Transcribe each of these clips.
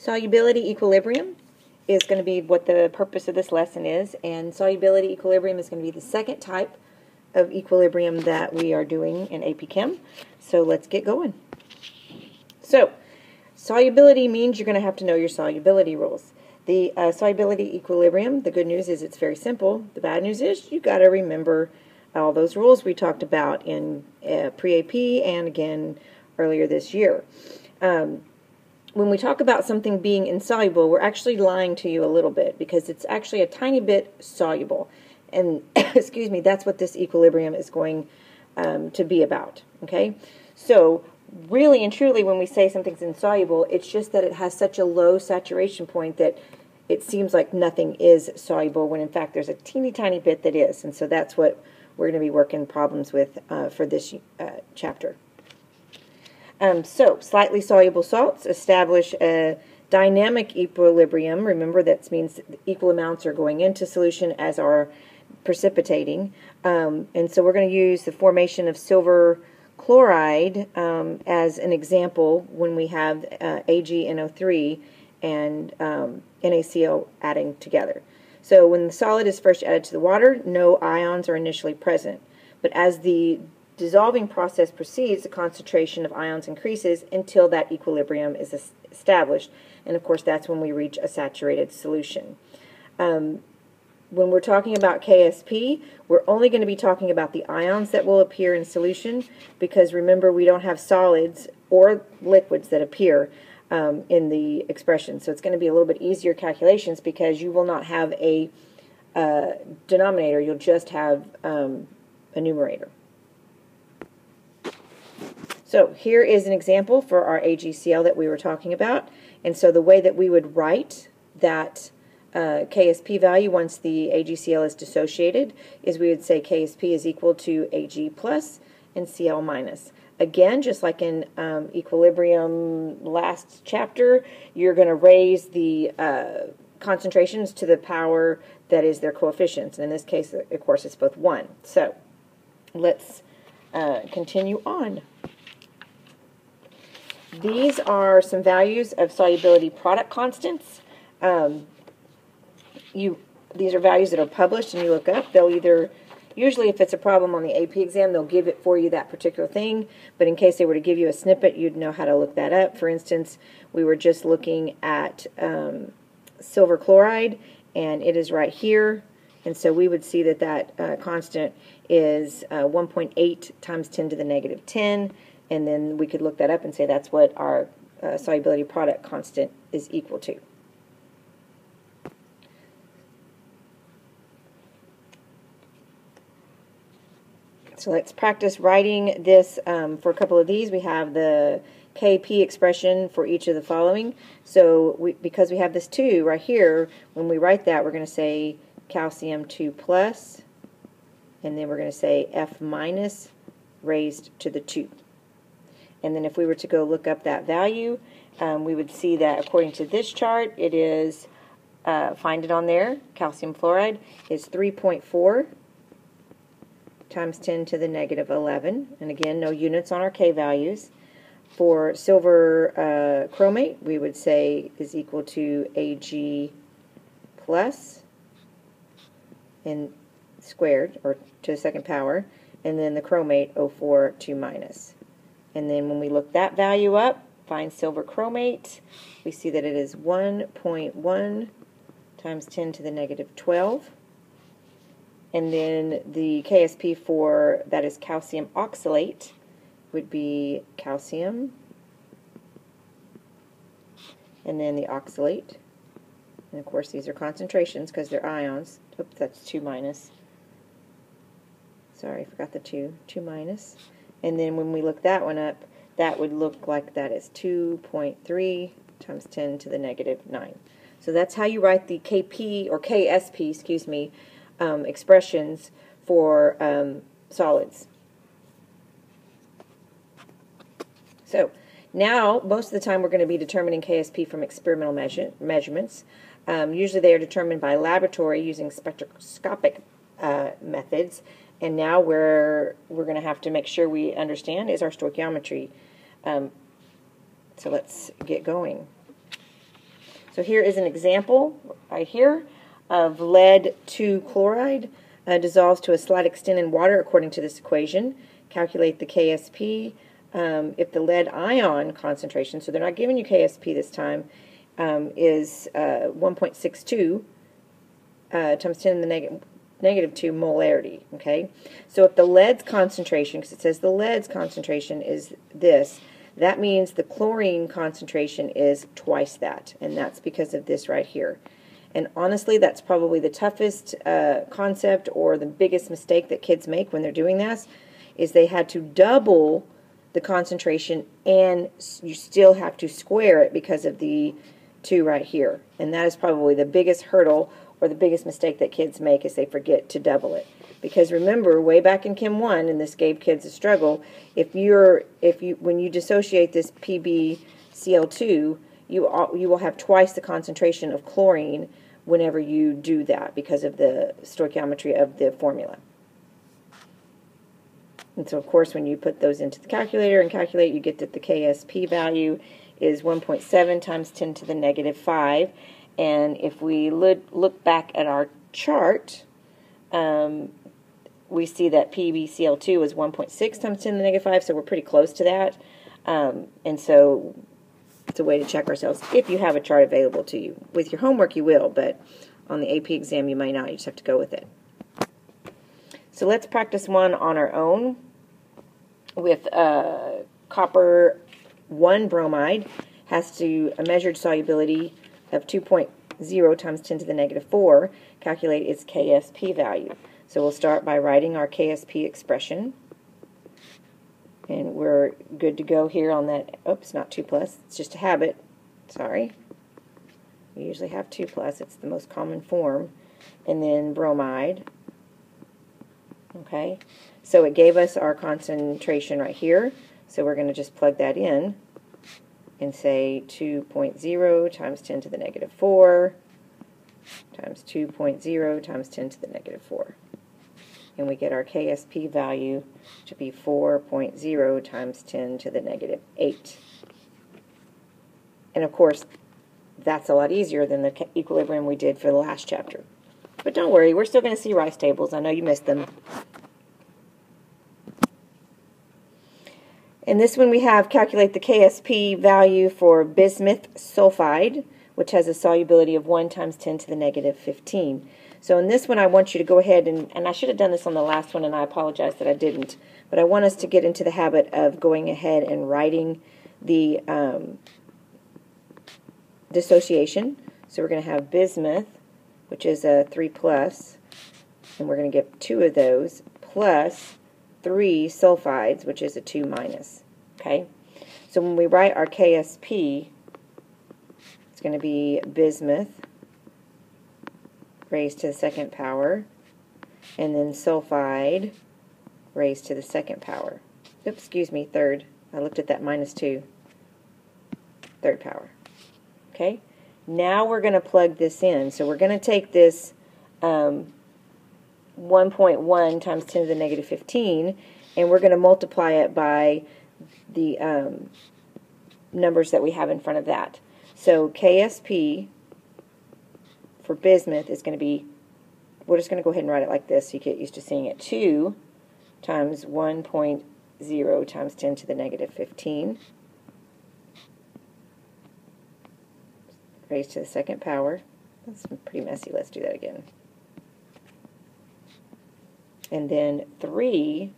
Solubility equilibrium is going to be what the purpose of this lesson is, and solubility equilibrium is going to be the second type of equilibrium that we are doing in AP Chem. So let's get going. So solubility means you're going to have to know your solubility rules. The solubility equilibrium, the good news is it's very simple. The bad news is you've got to remember all those rules we talked about in pre-AP and again earlier this year. When we talk about something being insoluble, we're actually lying to you a little bit because it's actually a tiny bit soluble. And, excuse me, that's what this equilibrium is going to be about, okay? So, really and truly, when we say something's insoluble, it's just that it has such a low saturation point that it seems like nothing is soluble when, in fact, there's a teeny tiny bit that is. And so that's what we're going to be working problems with for this chapter. So, slightly soluble salts establish a dynamic equilibrium. Remember, that means equal amounts are going into solution as are precipitating. And so we're going to use the formation of silver chloride as an example when we have AgNO3 and NaCl adding together. So when the solid is first added to the water, no ions are initially present. But as the dissolving process proceeds, the concentration of ions increases until that equilibrium is established. And of course, that's when we reach a saturated solution. When we're talking about Ksp, we're only going to be talking about the ions that will appear in solution because remember, we don't have solids or liquids that appear in the expression. So it's going to be a little bit easier calculations because you will not have a denominator, you'll just have a numerator. So here is an example for our AgCl that we were talking about. And so the way that we would write that Ksp value once the AgCl is dissociated is we would say Ksp is equal to Ag plus and Cl minus. Again, just like in equilibrium last chapter, you're going to raise the concentrations to the power that is their coefficients. And in this case, of course, it's both 1. So let's continue on. These are some values of solubility product constants. These are values that are published and you look up. They'll either, usually if it's a problem on the AP exam, they'll give it for you, that particular thing. But in case they were to give you a snippet, you'd know how to look that up. For instance, we were just looking at silver chloride, and it is right here. And so we would see that that constant is 1.8 times 10 to the negative 10. And then we could look that up and say that's what our solubility product constant is equal to. So let's practice writing this for a couple of these. We have the Kp expression for each of the following. So because we have this 2 right here, when we write that, we're going to say calcium 2 plus, and then we're going to say F minus raised to the 2. And then if we were to go look up that value, we would see that according to this chart, it is, find it on there, calcium fluoride is 3.4 times 10 to the negative 11. And again, no units on our K values. For silver chromate, we would say is equal to Ag plus and squared, or to the second power. And then the chromate, O4, 2 minus. And then when we look that value up, find silver chromate, we see that it is 1.1 times 10 to the negative 12. And then the Ksp for, that is calcium oxalate, would be calcium, and then the oxalate. And of course these are concentrations because they're ions. Oops, that's 2 minus. Sorry, I forgot the 2 minus. And then when we look that one up, that would look like that is 2.3 times 10 to the negative 9. So that's how you write the Kp, or Ksp, excuse me, expressions for solids. So now, most of the time we're going to be determining Ksp from experimental measurements. Usually they are determined by laboratory using spectroscopic methods. And now we're going to have to make sure we understand is our stoichiometry. So let's get going. So here is an example right here of lead 2 chloride dissolves to a slight extent in water according to this equation. Calculate the Ksp. If the lead ion concentration, so they're not giving you Ksp this time, is 1.62 times 10 to the negative 2 molarity, okay? So if the lead's concentration, because it says the lead's concentration is this, that means the chlorine concentration is twice that, and that's because of this right here. And honestly, that's probably the toughest concept or the biggest mistake that kids make when they're doing this, is they had to double the concentration and you still have to square it because of the 2 right here. And that is probably the biggest hurdle or the biggest mistake that kids make, is they forget to double it. Because remember, way back in Chem 1, and this gave kids a struggle, when you dissociate this PbCl2, you will have twice the concentration of chlorine whenever you do that because of the stoichiometry of the formula. And so, of course, when you put those into the calculator and calculate, you get that the Ksp value is 1.7 times 10 to the negative 5. And if we look back at our chart, we see that PbCl2 is 1.6 times 10 to the negative 5, so we're pretty close to that. And so it's a way to check ourselves if you have a chart available to you. With your homework you will, but on the AP exam you might not. You just have to go with it. So let's practice one on our own with copper 1 bromide. Has a measured solubility of 2.0 times 10 to the negative 4. Calculate its Ksp value. So we'll start by writing our Ksp expression. And we're good to go here on that. Oops, not 2 plus. It's just a habit. Sorry. We usually have 2 plus. It's the most common form. And then bromide. Okay. So it gave us our concentration right here. So we're going to just plug that in and say 2.0 times 10 to the negative 4 times 2.0 times 10 to the negative 4. And we get our Ksp value to be 4.0 times 10 to the negative 8. And of course, that's a lot easier than the equilibrium we did for the last chapter. But don't worry, we're still going to see rice tables. I know you missed them. In this one we have calculate the Ksp value for bismuth sulfide, which has a solubility of 1 times 10 to the negative 15. So in this one I want you to go ahead, and I should have done this on the last one and I apologize that I didn't, but I want us to get into the habit of going ahead and writing the dissociation. So we're going to have bismuth, which is a 3 plus, and we're going to get 2 of those, plus 3 sulfides, which is a 2 minus. Okay? So when we write our Ksp, it's going to be bismuth raised to the 2nd power, and then sulfide raised to the 2nd power. Oops, excuse me, 3rd. I looked at that minus 2. 3rd power. Okay? Now we're going to plug this in. So we're going to take this 1.1 times 10 to the negative 15, and we're going to multiply it by the numbers that we have in front of that. So Ksp for bismuth is going to be, we're just going to go ahead and write it like this so you get used to seeing it, 2 times 1.0 times 10 to the negative 15 raised to the 2nd power. That's pretty messy. Let's do that again. And then 3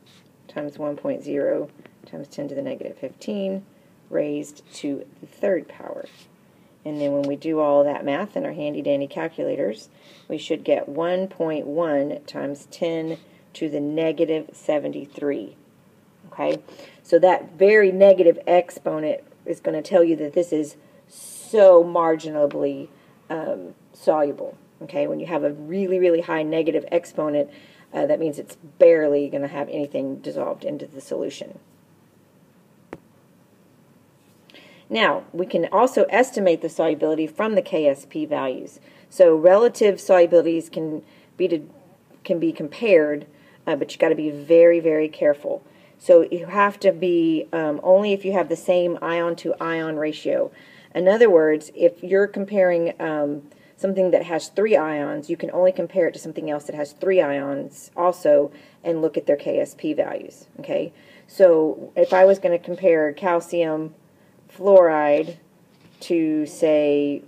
times 1.0 times 10 to the negative 15 raised to the 3rd power. And then when we do all that math in our handy-dandy calculators, we should get 1.1 times 10 to the negative 73. Okay? So that very negative exponent is going to tell you that this is so marginally soluble. Okay? When you have a really, really high negative exponent, that means it's barely going to have anything dissolved into the solution. Now, we can also estimate the solubility from the Ksp values. So relative solubilities can be compared, but you've got to be very, very careful. So you have to be only if you have the same ion to ion ratio. In other words, if you're comparing something that has 3 ions, you can only compare it to something else that has 3 ions also and look at their Ksp values. Okay, so if I was going to compare calcium fluoride to, say,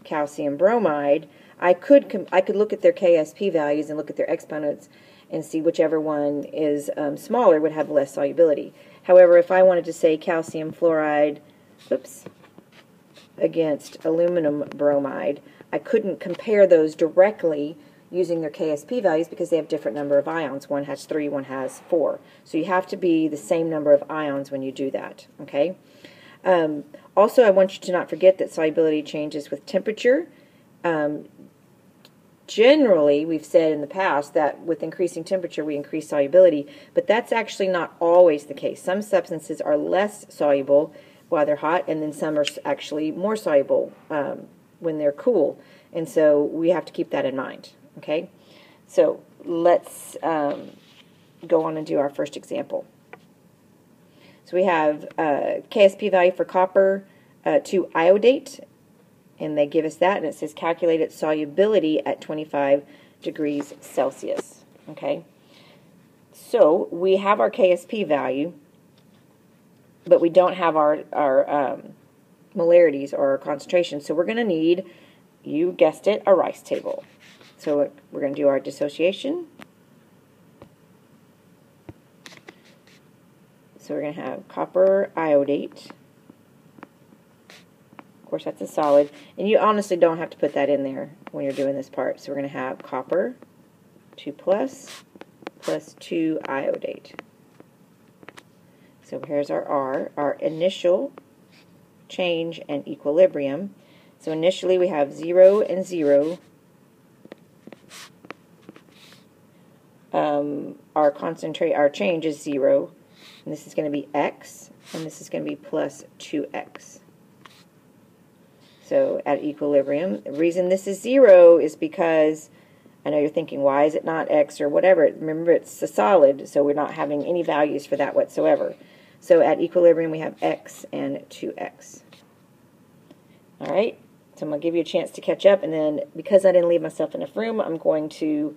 calcium bromide, I could look at their Ksp values and look at their exponents and see whichever one is smaller would have less solubility. However, if I wanted to say calcium fluoride, against aluminum bromide, I couldn't compare those directly using their Ksp values because they have different number of ions. One has 3, one has 4. So you have to be the same number of ions when you do that. Okay. Also, I want you to not forget that solubility changes with temperature. Generally, we've said in the past that with increasing temperature we increase solubility, but that's actually not always the case. Some substances are less soluble while they're hot, and then some are actually more soluble when they're cool. And so we have to keep that in mind. Okay, so let's go on and do our first example. So we have Ksp value for copper to iodate, and they give us that, and it says calculate its solubility at 25 degrees Celsius. Okay, so we have our Ksp value, but we don't have our molarities or our concentration, so we're going to need, you guessed it, a rice table. So we're going to do our dissociation. So we're going to have copper iodate. Of course, that's a solid. And you honestly don't have to put that in there when you're doing this part. So we're going to have copper 2 plus 2 iodate. So here's our R, our initial change and equilibrium. So initially we have 0 and 0. Our change is 0, and this is going to be x, and this is going to be plus 2x. So at equilibrium, the reason this is 0 is because, I know you're thinking, why is it not x or whatever? Remember, it's a solid, so we're not having any values for that whatsoever. So at equilibrium, we have x and 2x. All right, so I'm going to give you a chance to catch up, and then because I didn't leave myself enough room, I'm going to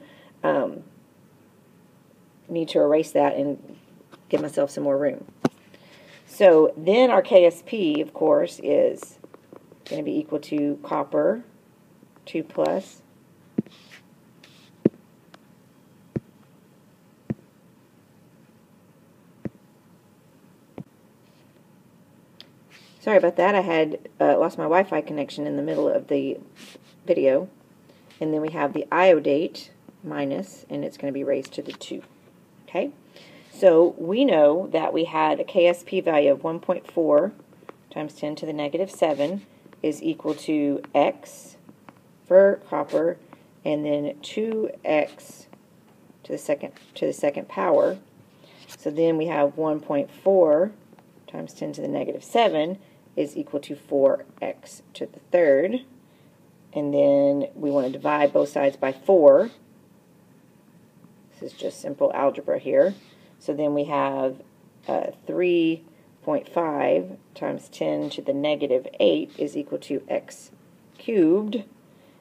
need to erase that and give myself some more room. So then our Ksp, of course, is going to be equal to copper 2 plus sorry about that, I had lost my Wi-Fi connection in the middle of the video. And then we have the iodate minus, and it's going to be raised to the 2. Okay, so we know that we had a Ksp value of 1.4 times 10 to the negative 7 is equal to x for copper, and then 2x to the second power. So then we have 1.4 times 10 to the negative 7 is equal to 4x to the third. And then we want to divide both sides by 4. This is just simple algebra here. So then we have 3.5 times 10 to the negative 8 is equal to x cubed.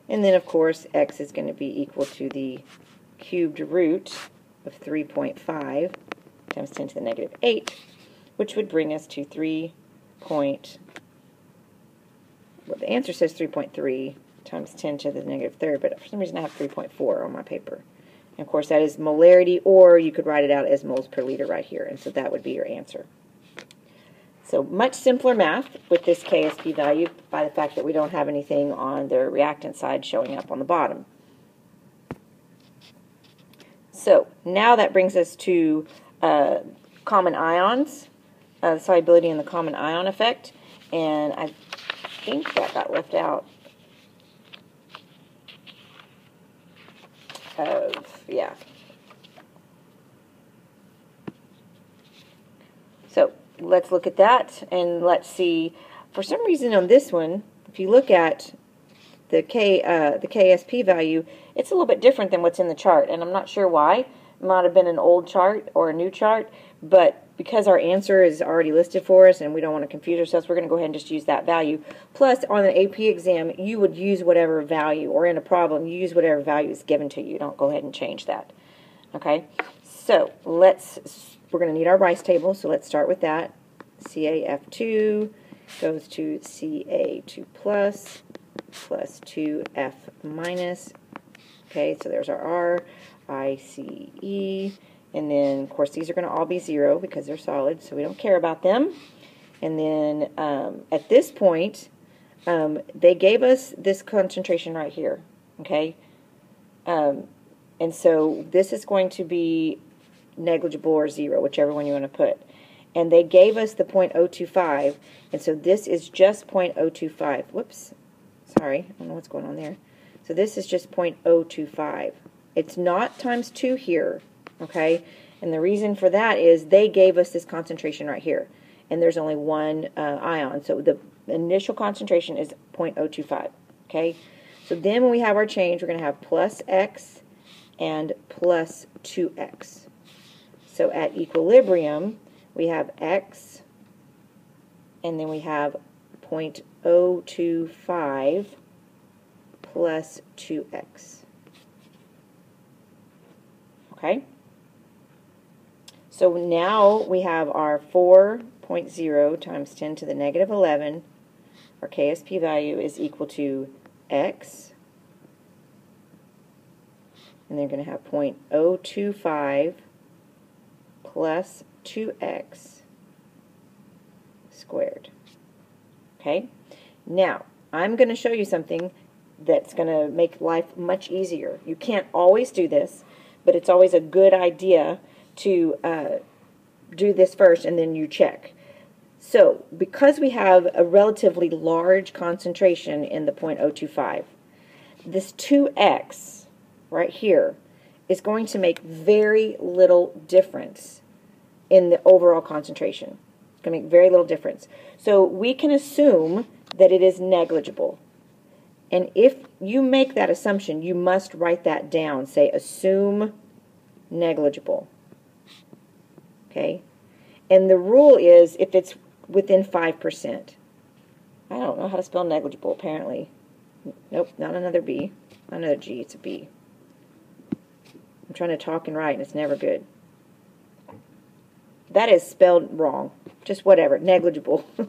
And then, of course, x is going to be equal to the cubed root of 3.5 times 10 to the negative 8, which would bring us to well, the answer says 3.3 times 10 to the negative third, but for some reason I have 3.4 on my paper. And of course that is molarity, or you could write it out as moles per liter right here, and so that would be your answer. So much simpler math with this Ksp value by the fact that we don't have anything on the reactant side showing up on the bottom. So now that brings us to common ions, solubility in the common ion effect, and I think that got left out. Yeah. So let's look at that, and let's see. For some reason on this one, if you look at the Ksp value, it's a little bit different than what's in the chart, and I'm not sure why, It might have been an old chart or a new chart, but because our answer is already listed for us and we don't want to confuse ourselves, we're going to go ahead and just use that value. Plus, on an AP exam, you would use whatever value, or in a problem, you use whatever value is given to you. Don't go ahead and change that. Okay? So, we're going to need our Rice table, so let's start with that. CaF2 goes to Ca2 plus 2F minus. Okay, so there's our R, ICE, and then, of course, these are going to all be 0 because they're solid, so we don't care about them. And then at this point, they gave us this concentration right here, okay? And so this is going to be negligible or 0, whichever one you want to put. And they gave us the 0.025, and so this is just 0.025. Whoops, sorry, I don't know what's going on there. So this is just 0.025. It's not times 2 here, okay? And the reason for that is they gave us this concentration right here, and there's only one ion. So the initial concentration is 0.025, okay? So then when we have our change, we're going to have plus x and plus 2x. So at equilibrium, we have x, and then we have 0.025 plus 2x. Okay? So now we have our 4.0 times 10 to the negative 11. Our Ksp value is equal to x, and they're going to have 0.025 plus 2x squared. Okay? Now, I'm going to show you something that's going to make life much easier. You can't always do this, but it's always a good idea to do this first and then you check. So, because we have a relatively large concentration in the 0.025, this 2x right here is going to make very little difference in the overall concentration. It's going to make very little difference. So we can assume that it is negligible. And if you make that assumption, you must write that down. Say, assume negligible. Okay? And the rule is if it's within 5%. I don't know how to spell negligible, apparently. Nope, not another B. Not another G, it's a B. I'm trying to talk and write, and it's never good. That is spelled wrong. Just whatever. Negligible. I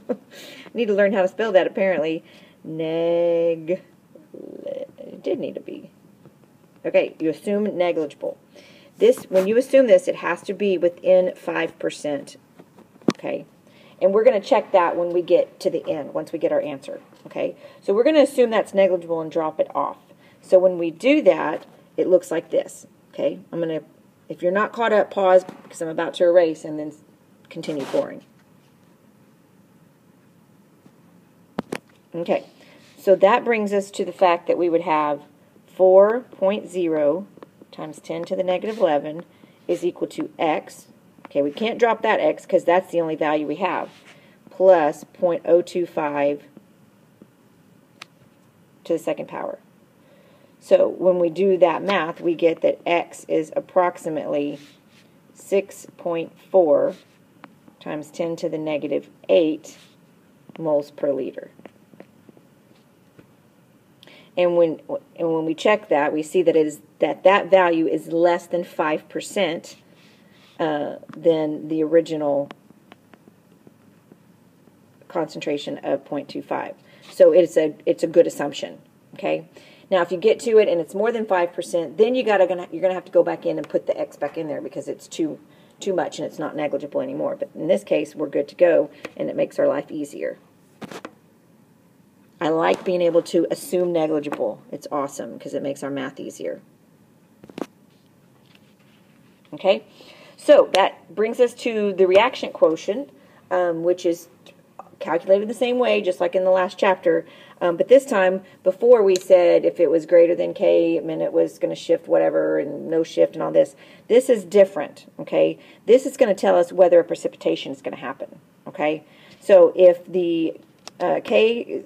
need to learn how to spell that, apparently. It did need a B. Okay, you assume negligible. When you assume this, it has to be within 5%. Okay? And we're going to check that when we get to the end, once we get our answer. Okay? So we're going to assume that's negligible and drop it off. So when we do that, it looks like this. Okay? I'm going to, if you're not caught up, pause because I'm about to erase and then continue pouring. Okay. So that brings us to the fact that we would have 4.0 times 10 to the negative 11 is equal to x. Okay, we can't drop that x because that's the only value we have. Plus 0.025 to the second power. So when we do that math, we get that x is approximately 6.4 times 10 to the negative 8 moles per liter. And when we check that, we see that that value is less than 5% than the original concentration of 0.25. So it's a good assumption. Okay. Now, if you get to it and it's more than 5%, then you're gonna have to go back in and put the x back in there because it's too much and it's not negligible anymore. But in this case, we're good to go, and it makes our life easier. I like being able to assume negligible. It's awesome because it makes our math easier. Okay, so that brings us to the reaction quotient, which is calculated the same way, just like in the last chapter. But this time, before we said if it was greater than K, it meant it was going to shift whatever and no shift and all this. This is different, okay? This is going to tell us whether a precipitation is going to happen, okay? So if the Ksp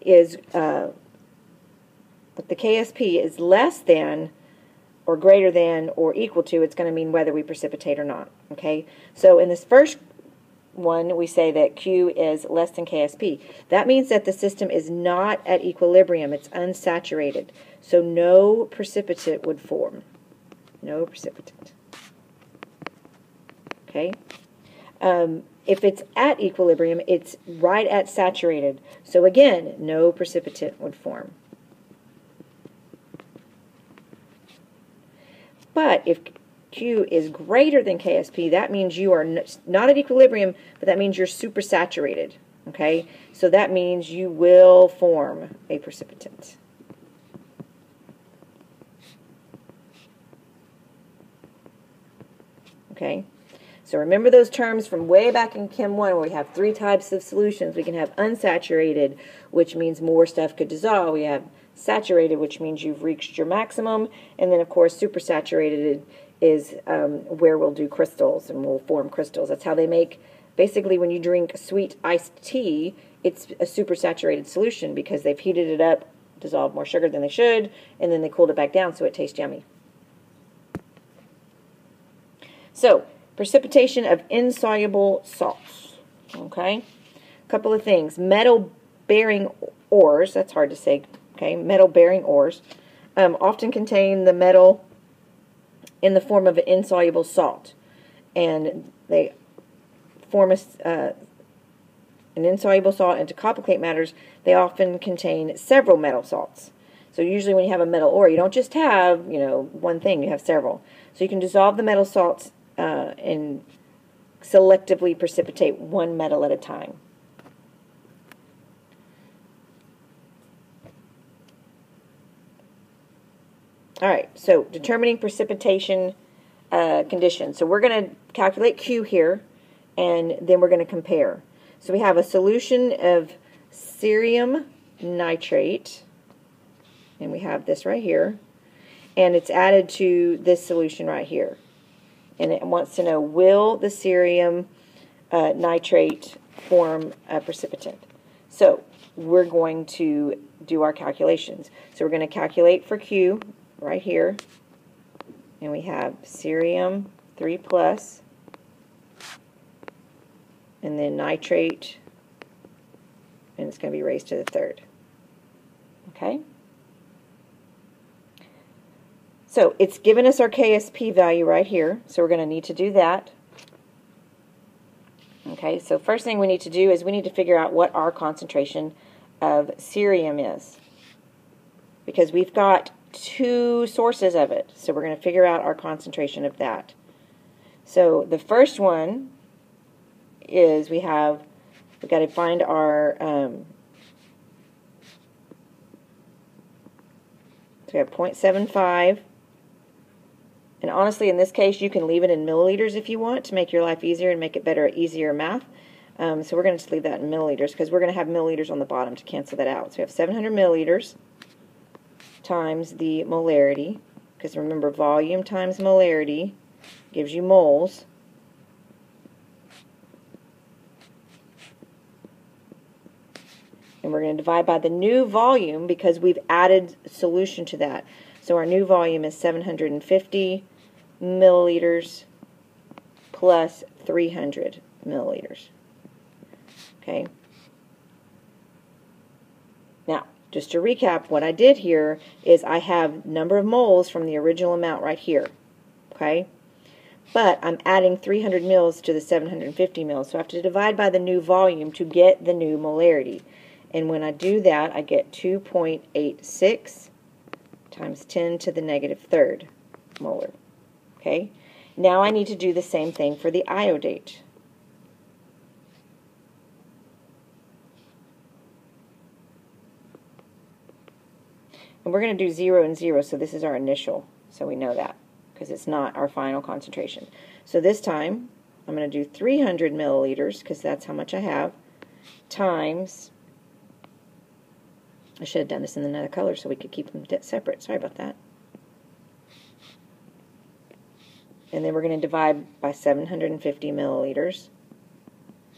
is, if the Ksp is less than or greater than or equal to, it's going to mean whether we precipitate or not. Okay, so in this first one, we say that Q is less than Ksp. That means that the system is not at equilibrium. It's unsaturated. So no precipitate would form. No precipitate. Okay. If it's at equilibrium, it's right at saturated. So again, no precipitate would form. But if Q is greater than Ksp, that means you are not at equilibrium, but that means you're supersaturated. Okay? So that means you will form a precipitate. Okay? So remember those terms from way back in Chem 1 where we have 3 types of solutions. We can have unsaturated, which means more stuff could dissolve. We have saturated, which means you've reached your maximum. And then, of course, supersaturated is where we'll do crystals and we'll form crystals. That's how they make, basically when you drink sweet iced tea, it's a supersaturated solution because they've heated it up, dissolved more sugar than they should, and then they cooled it back down so it tastes yummy. So, precipitation of insoluble salts. Okay? A couple of things. Metal-bearing ores, that's hard to say, okay? Metal-bearing ores often contain the metal in the form of an insoluble salt. And they form an insoluble salt, and to complicate matters, they often contain several metal salts. So usually when you have a metal ore, you don't just have, one thing, you have several. So you can dissolve the metal salts and selectively precipitate one metal at a time. All right, so determining precipitation conditions. So we're going to calculate Q here, and then we're going to compare. So we have a solution of cerium nitrate, and we have this right here, and it's added to this solution right here. And it wants to know, will the cerium nitrate form a precipitant? So we're going to do our calculations. So we're going to calculate for Q right here, and we have cerium 3+, and then nitrate, and it's going to be raised to the third. Okay? So it's given us our Ksp value right here, so we're going to need to do that. Okay, so first thing we need to do is we need to figure out what our concentration of cerium is, because we've got 2 sources of it, so we're going to figure out our concentration of that. So the first one is we've got to find our so we have 0.75. And honestly, in this case, you can leave it in milliliters if you want to make your life easier and make it better, easier math. So we're going to just leave that in milliliters because we're going to have milliliters on the bottom to cancel that out. So we have 700 milliliters times the molarity, because remember, volume times molarity gives you moles. And we're going to divide by the new volume because we've added solution to that. So our new volume is 750 milliliters plus 300 milliliters. Okay. Now, just to recap, what I did here is I have number of moles from the original amount right here. Okay. But I'm adding 300 mils to the 750 mils, so I have to divide by the new volume to get the new molarity. And when I do that, I get 2.86 times 10 to the -3rd molar. Okay? Now I need to do the same thing for the iodate. And we're going to do 0 and 0, so this is our initial, so we know that, because it's not our final concentration. So this time, I'm going to do 300 milliliters, because that's how much I have, times, I should have done this in another color so we could keep them separate. Sorry about that. And then we're going to divide by 750 milliliters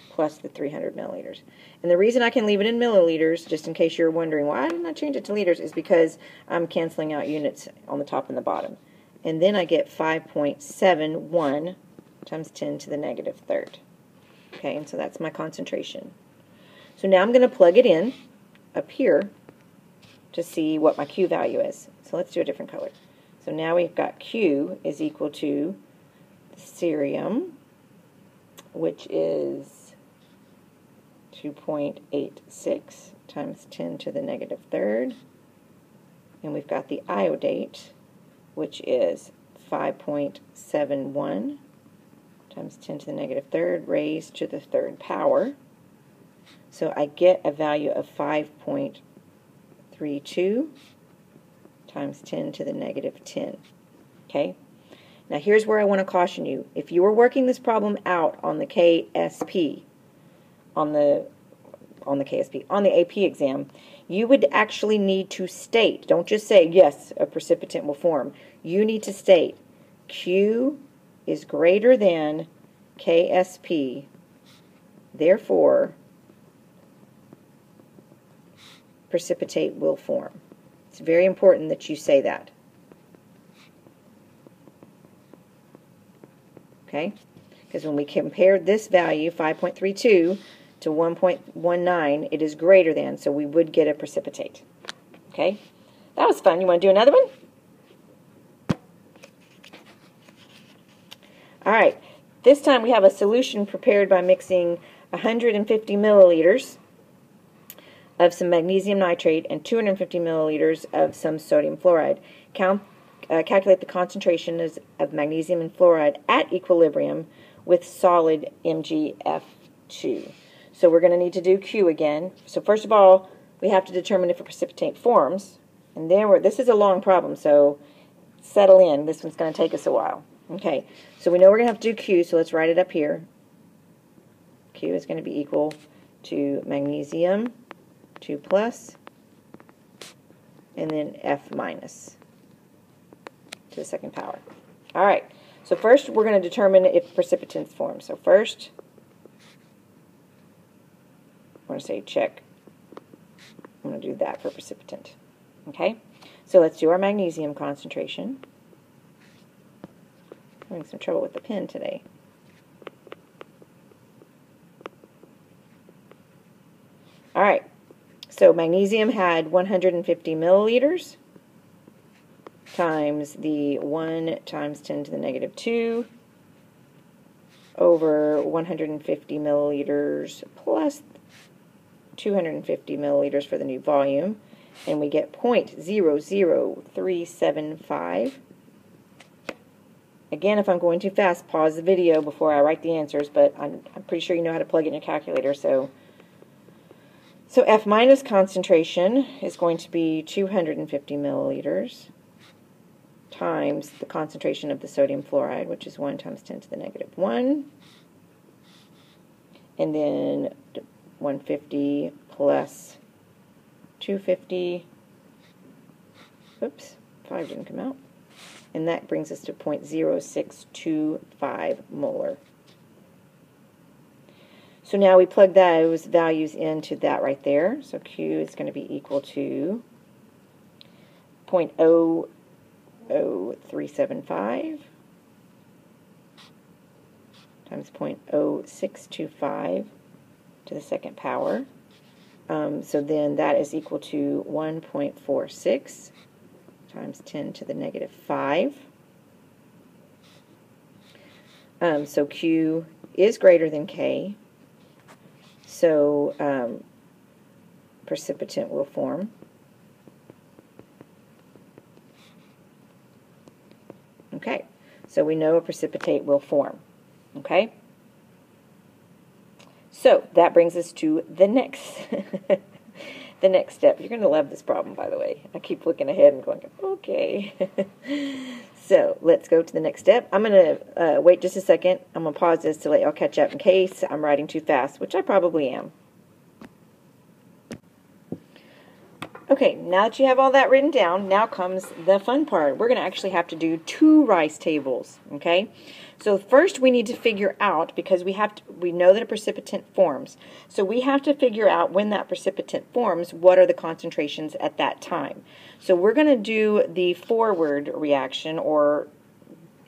plus the 300 milliliters. And the reason I can leave it in milliliters, just in case you're wondering why didn't I change it to liters, is because I'm canceling out units on the top and the bottom. and then I get 5.71 times 10 to the negative third. Okay, and so that's my concentration. So now I'm going to plug it in up here to see what my Q value is. So let's do a different color. So now we've got Q is equal to the cerium, which is 2.86 times 10 to the negative third. And we've got the iodate, which is 5.71 times 10 to the negative third raised to the third power. So I get a value of 5.32 times 10 to the negative 10. Okay? Now here's where I want to caution you. If you were working this problem out on the Ksp, on the AP exam, you would actually need to state, don't just say, yes, a precipitant will form. You need to state, Q is greater than Ksp, therefore, precipitate will form. It's very important that you say that. Okay? Because when we compared this value, 5.32, to 1.19, it is greater than, so we would get a precipitate. Okay? That was fun. You want to do another one? All right. This time we have a solution prepared by mixing 150 milliliters of some magnesium nitrate and 250 milliliters of some sodium fluoride. Calculate the concentration of magnesium and fluoride at equilibrium with solid MgF2. So we're going to need to do Q again. So first of all, we have to determine if a precipitate forms. And then this is a long problem, so settle in. This one's going to take us a while. Okay, so we know we're going to have to do Q, so let's write it up here. Q is going to be equal to magnesium 2 plus, and then F minus to the second power. All right, so first we're going to determine if precipitants form. So first, I'm going to say check. I'm going to do that for precipitant. Okay, so let's do our magnesium concentration. I'm having some trouble with the pen today. All right, so magnesium had 150 milliliters times the 1 times 10 to the negative 2 over 150 milliliters plus 250 milliliters for the new volume, and we get 0.00375. Again, if I'm going too fast, pause the video before I write the answers, but I'm pretty sure you know how to plug in your calculator. So F minus concentration is going to be 250 milliliters times the concentration of the sodium fluoride, which is 1 times 10 to the negative 1, and then 150 plus 250, oops, 5 didn't come out, and that brings us to 0.0625 molar. So now we plug those values into that right there. So Q is going to be equal to 0.00375 times 0.0625 to the second power. So then that is equal to 1.46 times 10 to the negative 5. So Q is greater than K. So precipitant will form. Okay, so we know a precipitate will form. Okay? So that brings us to the next the next step. You're going to love this problem, by the way. I keep looking ahead and going, okay. So let's go to the next step. I'm going to wait just a second. I'm going to pause this to let y'all catch up in case I'm writing too fast, which I probably am. Okay, now that you have all that written down, now comes the fun part. We're going to actually have to do 2 rice tables, okay? So first we need to figure out, because we know that a precipitant forms, so we have to figure out when that precipitant forms, what are the concentrations at that time. So we're going to do the forward reaction, or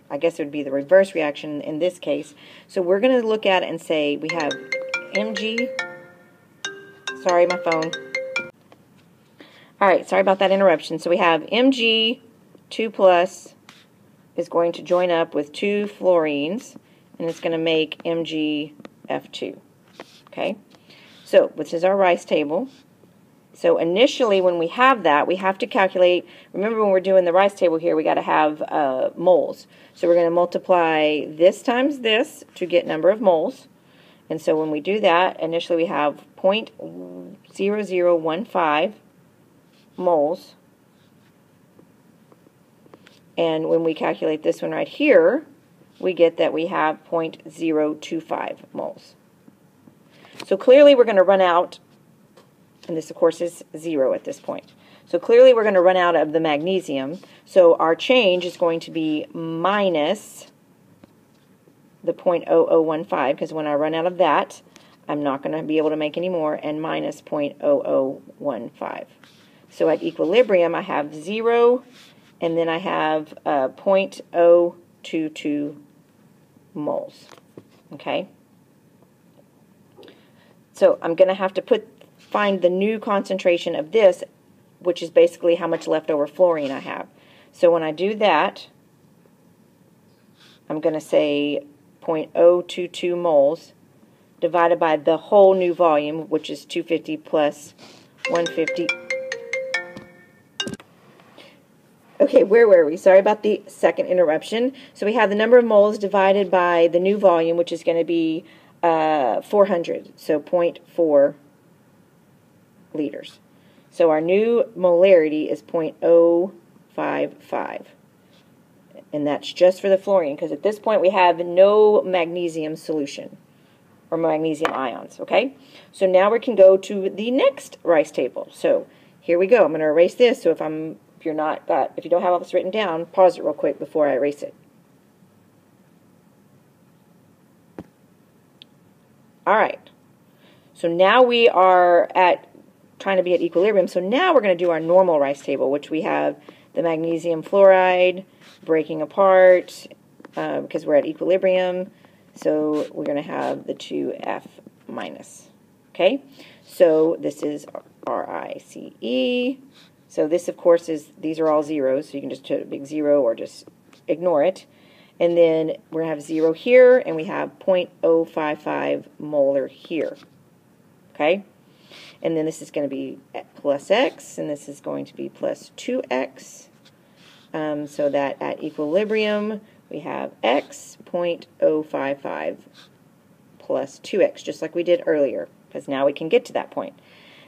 I guess it would be the reverse reaction in this case. So we're going to look at it and say we have Mg, sorry, my phone. Alright, sorry about that interruption. So we have Mg 2 plus is going to join up with 2 fluorines, and it's going to make MgF2. Okay? So this is our rice table. So initially when we have that, we have to calculate, remember when we're doing the rice table here, we got to have moles. So we're going to multiply this times this to get number of moles. And so when we do that, initially we have 0.0015 moles, and when we calculate this one right here, we get that we have 0.025 moles. So clearly we're going to run out, and this of course is 0 at this point. So clearly we're going to run out of the magnesium, so our change is going to be minus the 0.0015, because when I run out of that, I'm not going to be able to make any more, and minus 0.0015. So at equilibrium, I have 0, and then I have 0.022 moles. Okay? So I'm going to have to find the new concentration of this, which is basically how much leftover fluorine I have. So when I do that, I'm going to say 0.022 moles divided by the whole new volume, which is 250 plus 150. Okay, where were we? Sorry about the second interruption. So we have the number of moles divided by the new volume, which is going to be 400, so 0.4 liters. So our new molarity is 0.055. And that's just for the fluorine, because at this point we have no magnesium solution, or magnesium ions, okay? So now we can go to the next rice table. So here we go. I'm going to erase this, so if you don't have all this written down, pause it real quick before I erase it. Alright, so now we are trying to be at equilibrium, so now we're going to do our normal rice table, which we have the magnesium fluoride breaking apart because we're at equilibrium, so we're going to have the 2F minus. Okay, so this is RiCe. So this, of course, these are all zeros, so you can just put a big 0 or just ignore it. And then we're going to have 0 here, and we have 0.055 molar here. Okay? And then this is going to be plus x, and this is going to be plus 2x. So that at equilibrium, we have x 0.055 plus 2x, just like we did earlier, because now we can get to that point.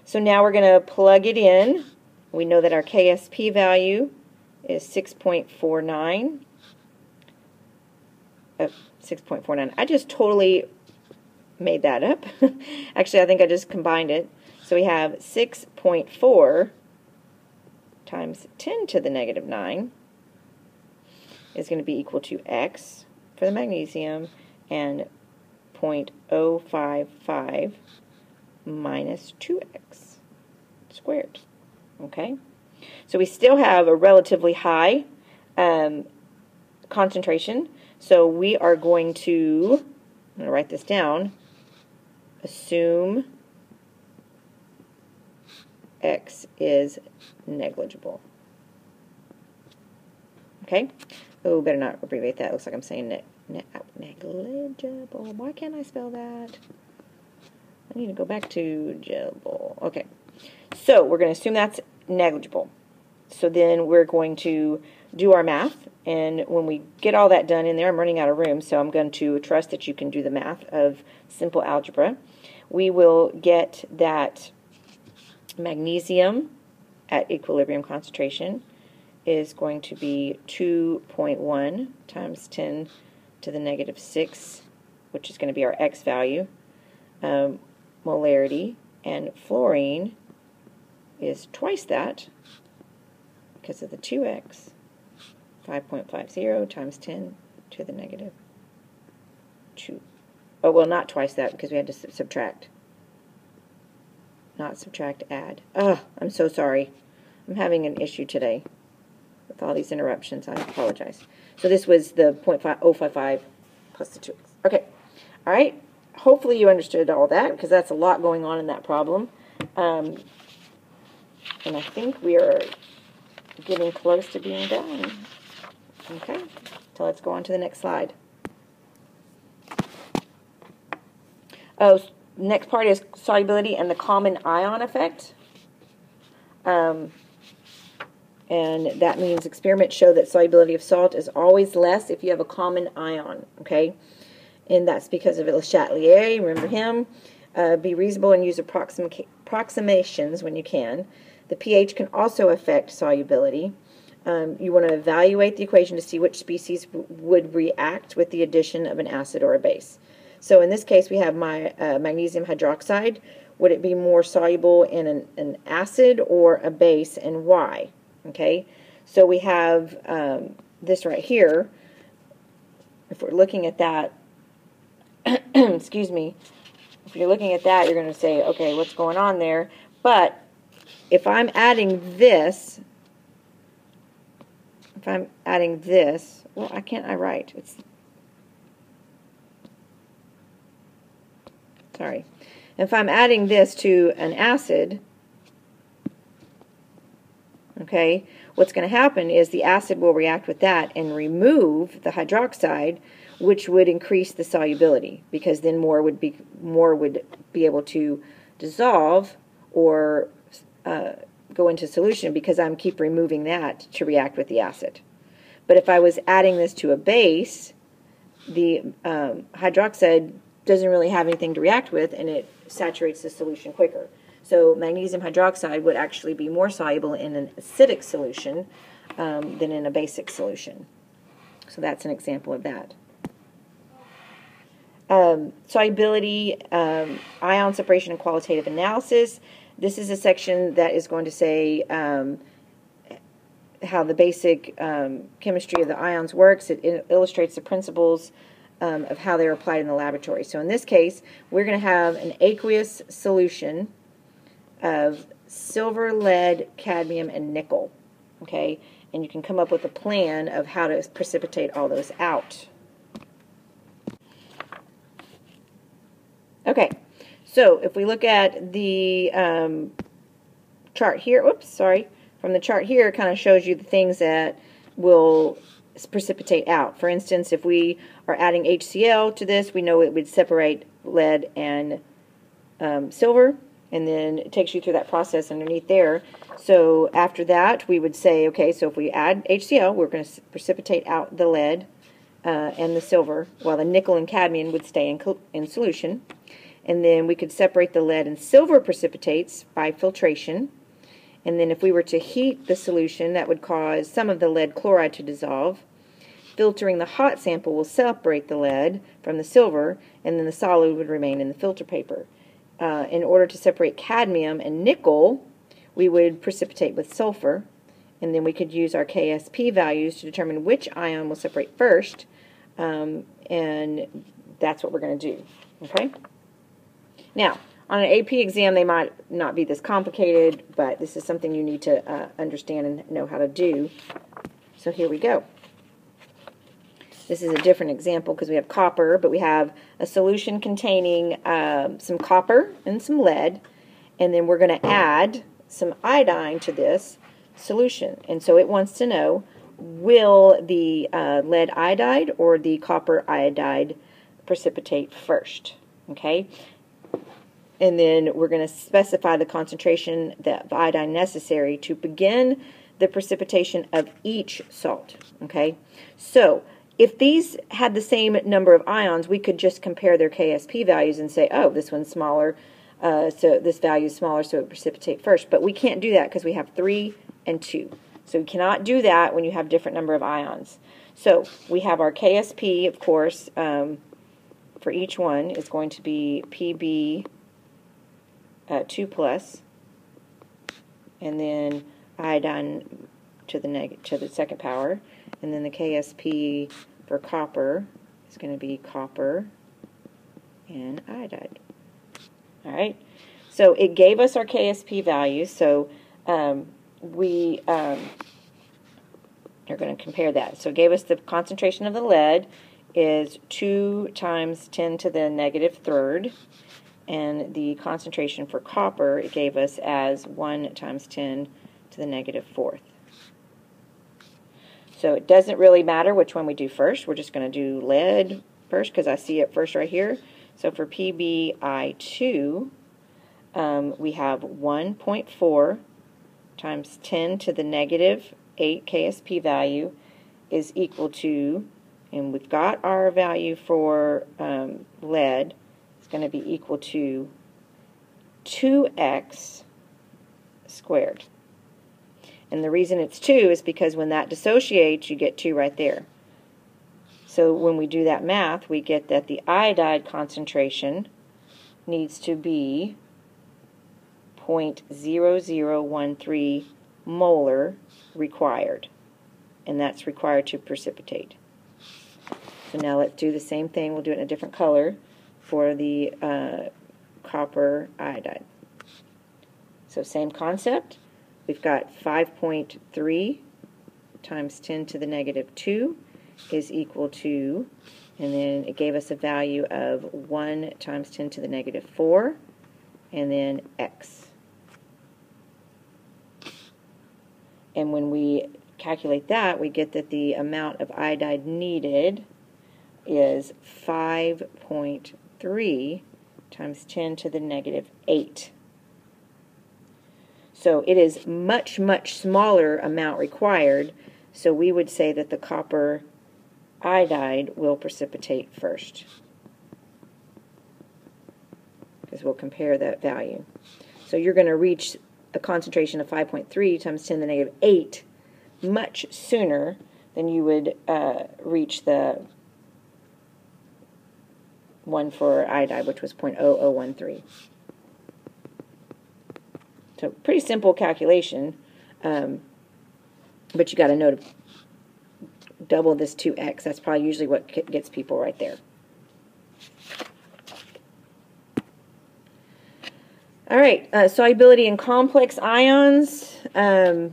So now we're going to plug it in. We know that our Ksp value is 6.49. 6.49. I just totally made that up. Actually, I think I just combined it. So we have 6.4 times 10 to the negative 9 is going to be equal to x for the magnesium and 0.055 minus 2x squared. Okay? So we still have a relatively high concentration. So we are going to, I'm going to write this down, assume x is negligible. Okay? Oh, better not abbreviate that. It looks like I'm saying negligible. Why can't I spell that? I need to go back to gible. Okay. So we're going to assume that's negligible. So then we're going to do our math, and when we get all that done in there, I'm running out of room, so I'm going to trust that you can do the math of simple algebra. We will get that magnesium at equilibrium concentration is going to be 2.1 times 10 to the negative 6, which is going to be our x value, molarity, and fluorine is twice that because of the 2x. 5.50 times 10 to the negative 2. Oh, well, not twice that because we had to subtract. Not subtract, add. Oh, I'm so sorry. I'm having an issue today with all these interruptions. I apologize. So this was the 0.055 plus the 2x. Okay. All right. Hopefully you understood all that because that's a lot going on in that problem. And I think we are getting close to being done. Okay. So let's go on to the next slide. Oh, next part is solubility and the common ion effect. And that means experiments show that solubility of salt is always less if you have a common ion, okay? And that's because of Le Chatelier, remember him. Be reasonable and use approximations when you can. The pH can also affect solubility. You want to evaluate the equation to see which species would react with the addition of an acid or a base. So in this case, we have my magnesium hydroxide. Would it be more soluble in an acid or a base, and why? Okay, so we have this right here. If we're looking at that, excuse me, if you're looking at that, you're going to say, okay, what's going on there? But if I'm adding this, well, I can't write. Sorry. If I'm adding this to an acid, okay, what's going to happen is the acid will react with that and remove the hydroxide, which would increase the solubility because then more would be able to dissolve or go into solution because I'm keep removing that to react with the acid. But if I was adding this to a base, the hydroxide doesn't really have anything to react with, and it saturates the solution quicker. So magnesium hydroxide would actually be more soluble in an acidic solution than in a basic solution. So that's an example of that. Solubility, ion separation, and qualitative analysis. This is a section that is going to say how the basic chemistry of the ions works. It illustrates the principles of how they're applied in the laboratory. So in this case, we're going to have an aqueous solution of silver, lead, cadmium, and nickel. Okay, and you can come up with a plan of how to precipitate all those out. Okay, so if we look at the chart here, from the chart here, it kind of shows you the things that will precipitate out. For instance, if we are adding HCl to this, we know it would separate lead and silver, and then it takes you through that process underneath there. So after that, we would say, okay, so if we add HCl, we're going to precipitate out the lead and the silver, while the nickel and cadmium would stay in solution. And then we could separate the lead and silver precipitates by filtration. And then if we were to heat the solution, that would cause some of the lead chloride to dissolve. Filtering the hot sample will separate the lead from the silver, and then the solid would remain in the filter paper. In order to separate cadmium and nickel, we would precipitate with sulfur, and then we could use our Ksp values to determine which ion will separate first, and that's what we're going to do. Okay? Now, on an AP exam, they might not be this complicated, but this is something you need to understand and know how to do. So here we go. This is a different example because we have copper, but we have a solution containing some copper and some lead, and then we're going to add some iodine to this solution. And so it wants to know, will the lead iodide or the copper iodide precipitate first? Okay? And then we're going to specify the concentration of iodine necessary to begin the precipitation of each salt. Okay? So if these had the same number of ions, we could just compare their Ksp values and say, oh, this one's smaller, so this value is smaller, so it precipitate first. But we can't do that because we have 3 and 2. So we cannot do that when you have different number of ions. So we have our Ksp, of course, for each one is going to be Pb 2 plus and then iodine to the second power, and then the Ksp for copper is going to be copper and iodide. All right, so it gave us our Ksp values, so we are going to compare that. So it gave us the concentration of the lead is 2 times 10 to the negative third, and the concentration for copper it gave us as 1 times 10 to the negative fourth. So it doesn't really matter which one we do first. We're just going to do lead first because I see it first right here. So for PbI2, we have 1.4 times 10 to the negative 8 Ksp value is equal to, and we've got our value for lead, it's going to be equal to 2x squared. And the reason it's 2 is because when that dissociates, you get 2 right there. So when we do that math, we get that the iodide concentration needs to be 0.0013 molar required. And that's required to precipitate. So now let's do the same thing. We'll do it in a different color for the copper iodide. So same concept. We've got 5.3 times 10 to the negative 2 is equal to, and then it gave us a value of 1 times 10 to the negative 4, and then x. And when we calculate that, we get that the amount of iodide needed is 5.3 times 10 to the negative 8. So it is much, much smaller amount required, so we would say that the copper iodide will precipitate first, because we'll compare that value. So you're going to reach a concentration of 5.3 times 10 to the negative 8 much sooner than you would reach the one for iodide, which was 0.0013. So pretty simple calculation, but you got to know to double this 2x. That's probably usually what gets people right there. All right, solubility in complex ions. The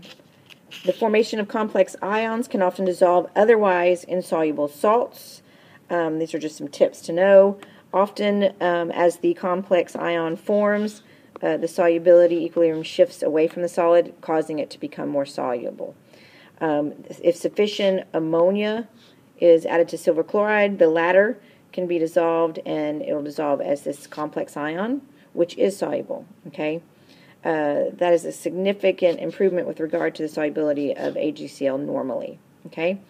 formation of complex ions can often dissolve otherwise insoluble salts. These are just some tips to know. Often, as the complex ion forms, the solubility equilibrium shifts away from the solid, causing it to become more soluble. If sufficient ammonia is added to silver chloride, the latter can be dissolved, and it will dissolve as this complex ion, which is soluble. Okay, that is a significant improvement with regard to the solubility of AgCl normally. Okay,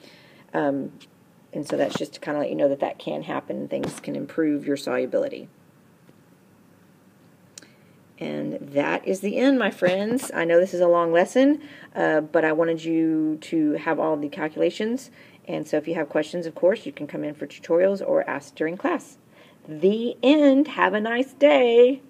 and so that's just to kind of let you know that that can happen. Things can improve your solubility. And that is the end, my friends. I know this is a long lesson, but I wanted you to have all the calculations. And so if you have questions, of course, you can come in for tutorials or ask during class. The end. Have a nice day.